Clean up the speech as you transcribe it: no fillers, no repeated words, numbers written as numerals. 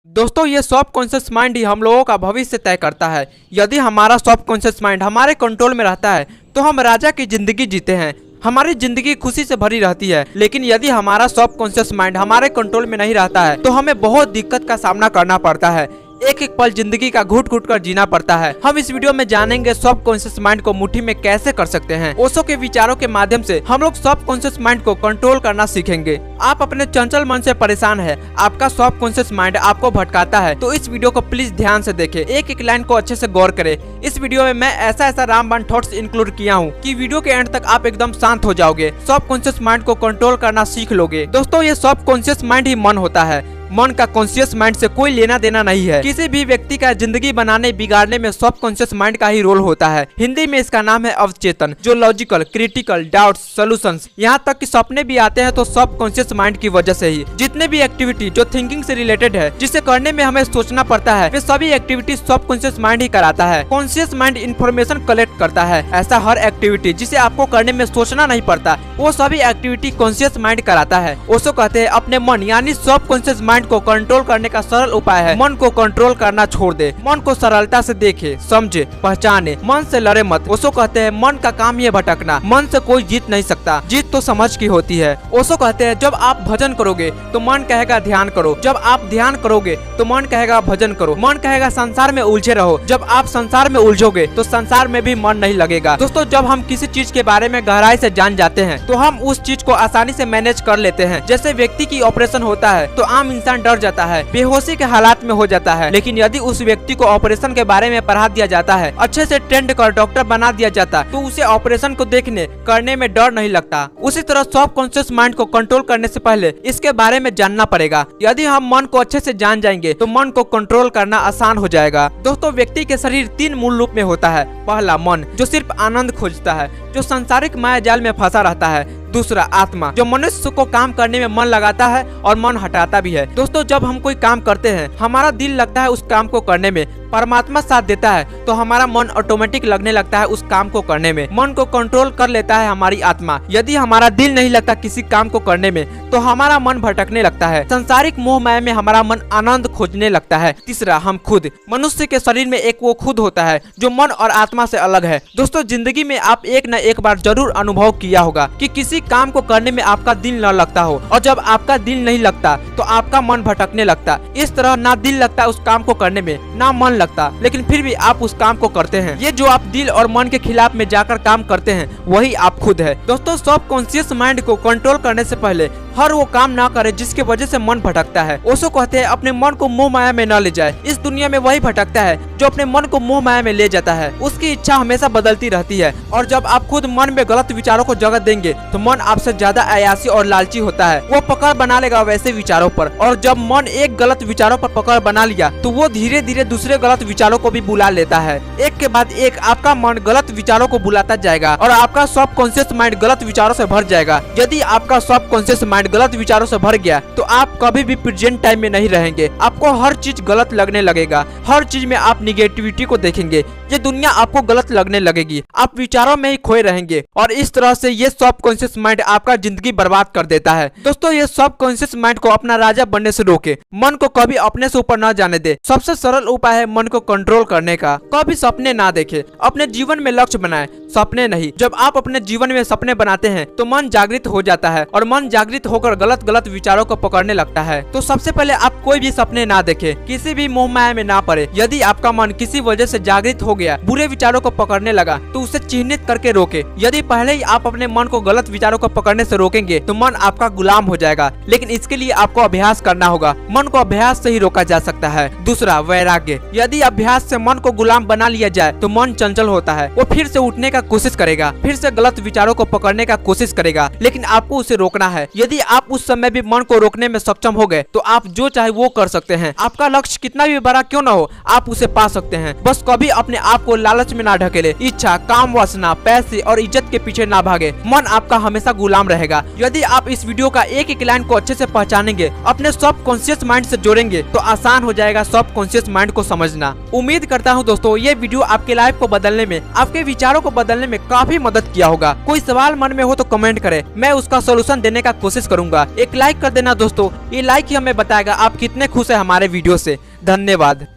दोस्तों ये सब कॉन्शियस माइंड ही हम लोगों का भविष्य तय करता है। यदि हमारा सब कॉन्शियस माइंड हमारे कंट्रोल में रहता है तो हम राजा की जिंदगी जीते हैं, हमारी जिंदगी खुशी से भरी रहती है। लेकिन यदि हमारा सब कॉन्शियस माइंड हमारे कंट्रोल में नहीं रहता है तो हमें बहुत दिक्कत का सामना करना पड़ता है, एक एक पल जिंदगी का घुट घुट कर जीना पड़ता है। हम इस वीडियो में जानेंगे सब कॉन्शियस माइंड को मुट्ठी में कैसे कर सकते हैं। ओशो के विचारों के माध्यम से हम लोग सब कॉन्शियस माइंड को कंट्रोल करना सीखेंगे। आप अपने चंचल मन से परेशान है, आपका सब कॉन्शियस माइंड आपको भटकाता है, तो इस वीडियो को प्लीज ध्यान से देखें, एक एक लाइन को अच्छे से गौर करें। इस वीडियो में मैं ऐसा रामबाण थॉट्स इंक्लूड किया हूँ कि वीडियो के एंड तक आप एकदम शांत हो जाओगे, सब कॉन्शियस माइंड को कंट्रोल करना सीख लोगे। दोस्तों ये सब कॉन्शियस माइंड ही मन होता है, मन का कॉन्शियस माइंड से कोई लेना देना नहीं है। किसी भी व्यक्ति का जिंदगी बनाने बिगाड़ने में सब कॉन्शियस माइंड का ही रोल होता है। हिंदी में इसका नाम है अवचेतन, जो लॉजिकल, क्रिटिकल, डाउट्स, सॉल्यूशंस, यहाँ तक कि सपने भी आते हैं तो सब कॉन्शियस माइंड की वजह से ही। जितने भी एक्टिविटी जो थिंकिंग से रिलेटेड है, जिसे करने में हमें सोचना पड़ता है, वे सभी एक्टिविटी सब कॉन्शियस माइंड ही कराता है। कॉन्शियस माइंड इन्फॉर्मेशन कलेक्ट करता है। ऐसा हर एक्टिविटी जिसे आपको करने में सोचना नहीं पड़ता, वो सभी एक्टिविटी कॉन्शियस माइंड कराता है। ओशो कहते हैं अपने मन यानी सब कॉन्शियस माइंड को कंट्रोल करने का सरल उपाय है मन को कंट्रोल करना छोड़ दे। मन को सरलता से देखे, समझे, पहचाने, मन से लड़े मत। ओशो कहते हैं मन का काम ही है भटकना, मन से कोई जीत नहीं सकता, जीत तो समझ की होती है। ओशो कहते हैं जब आप भजन करोगे तो मन कहेगा ध्यान करो, जब आप ध्यान करोगे तो मन कहेगा भजन करो, मन कहेगा संसार में उलझे रहो, जब आप संसार में उलझोगे तो संसार में भी मन नहीं लगेगा। दोस्तों जब हम किसी चीज के बारे में गहराई से जान जाते हैं तो हम उस चीज को आसानी से मैनेज कर लेते हैं। जैसे व्यक्ति की ऑपरेशन होता है तो आम इंसान डर जाता है, बेहोशी के हालात में हो जाता है, लेकिन यदि उस व्यक्ति को ऑपरेशन के बारे में पढ़ा दिया जाता है, अच्छे से ट्रेंड कर डॉक्टर बना दिया जाता, तो उसे ऑपरेशन को देखने करने में डर नहीं लगता। उसी तरह सब कॉन्शियस माइंड को कंट्रोल करने से पहले इसके बारे में जानना पड़ेगा। यदि हम मन को अच्छे से जान जाएंगे तो मन को कंट्रोल करना आसान हो जाएगा। दोस्तों व्यक्ति के शरीर 3 मूल रूप में होता है। पहला मन, जो सिर्फ आनंद खोजता है, जो सांसारिक माया जाल में फंसा रहता है। दूसरा आत्मा, जो मनुष्य को काम करने में मन लगाता है और मन हटाता भी है। दोस्तों जब हम कोई काम करते हैं हमारा दिल लगता है उस काम को करने में, परमात्मा साथ देता है तो हमारा मन ऑटोमेटिक लगने लगता है उस काम को करने में। मन को कंट्रोल कर लेता है हमारी आत्मा। यदि हमारा दिल नहीं लगता किसी काम को करने में तो हमारा मन भटकने लगता है, सांसारिक मोह माया में हमारा मन आनंद खोजने लगता है। तीसरा हम खुद, मनुष्य के शरीर में एक वो खुद होता है जो मन और आत्मा से अलग है। दोस्तों जिंदगी में आप एक न एक बार जरूर अनुभव किया होगा कि किसी काम को करने में आपका दिल न लगता हो, और जब आपका दिल नहीं लगता तो आपका मन भटकने लगता। इस तरह ना दिल लगता उस काम को करने में, ना मन लगता, लेकिन फिर भी आप उस काम को करते हैं। ये जो आप दिल और मन के खिलाफ में जाकर काम करते हैं वही आप खुद है। दोस्तों सब कॉन्शियस माइंड को कंट्रोल करने से पहले हर वो काम ना करे जिसके वजह से मन भटकता है। ओशो कहते हैं अपने मन को मोह माया में न ले जाए। इस दुनिया में वही भटकता है जो अपने मन को मोह माया में ले जाता है। उसकी इच्छा हमेशा बदलती रहती है, और जब आप खुद मन में गलत विचारों को जगह देंगे तो मन आपसे ज्यादा अयासी और लालची होता है। वो पकड़ बना लेगा वैसे विचारों पर, और जब मन एक गलत विचारों पर पकड़ बना लिया तो वो धीरे धीरे दूसरे गलत विचारों को भी बुला लेता है। एक के बाद एक आपका मन गलत विचारों को बुलाता जाएगा और आपका सब कॉन्शियस माइंड गलत विचारों से भर जाएगा। यदि आपका सब कॉन्शियस माइंड गलत विचारों से भर गया तो आप कभी भी प्रेजेंट टाइम में नहीं रहेंगे। आपको हर चीज गलत लगने लगेगा, हर चीज में आप निगेटिविटी को देखेंगे, ये दुनिया आपको गलत लगने लगेगी, आप विचारों में ही खोए रहेंगे, और इस तरह से ये सब कॉन्शियस माइंड आपका जिंदगी बर्बाद कर देता है। दोस्तों ये सब कॉन्शियस माइंड को अपना राजा बनने से रोके, मन को कभी अपने से ऊपर न जाने दे। सबसे सरल उपाय है मन को कंट्रोल करने का। कभी सपने ना देखे, अपने जीवन में लक्ष्य बनाए, सपने नहीं। जब आप अपने जीवन में सपने बनाते हैं तो मन जागृत हो जाता है, और मन जागृत होकर गलत विचारों को पकड़ने लगता है। तो सबसे पहले आप कोई भी सपने ना देखें, किसी भी मोह माया में ना पड़े। यदि आपका मन किसी वजह से जागृत हो गया, बुरे विचारों को पकड़ने लगा, तो उसे चिन्हित करके रोके। यदि पहले ही आप अपने मन को गलत विचारों को पकड़ने से रोकेंगे तो मन आपका गुलाम हो जाएगा, लेकिन इसके लिए आपको अभ्यास करना होगा। मन को अभ्यास से ही रोका जा सकता है। दूसरा वैराग्य, यदि अभ्यास से मन को गुलाम बना लिया जाए तो मन चंचल होता है, वो फिर से उठने का कोशिश करेगा, फिर से गलत विचारों को पकड़ने का कोशिश करेगा, लेकिन आपको उसे रोकना है। यदि आप उस समय भी मन को रोकने में सक्षम हो गए तो आप जो चाहे वो कर सकते हैं। आपका लक्ष्य कितना भी बड़ा क्यों ना हो, आप उसे पा सकते हैं। बस कभी अपने आप को लालच में ना ढकेले, इच्छा, काम वासना, पैसे और इज्जत के पीछे ना भागे। मन आपका हमेशा गुलाम रहेगा। यदि आप इस वीडियो का एक एक लाइन को अच्छे से पहचानेंगे, अपने सब कॉन्शियस माइंड से जोड़ेंगे तो आसान हो जाएगा सब कॉन्शियस माइंड को समझना। उम्मीद करता हूँ दोस्तों ये वीडियो आपके लाइफ को बदलने में, आपके विचारों को बदलने में काफी मदद किया होगा। कोई सवाल मन में हो तो कमेंट करें, मैं उसका सोल्यूशन देने का कोशिश करूंगा। एक लाइक कर देना दोस्तों, ये लाइक ही हमें बताएगा आप कितने खुश है हमारे वीडियो से। धन्यवाद।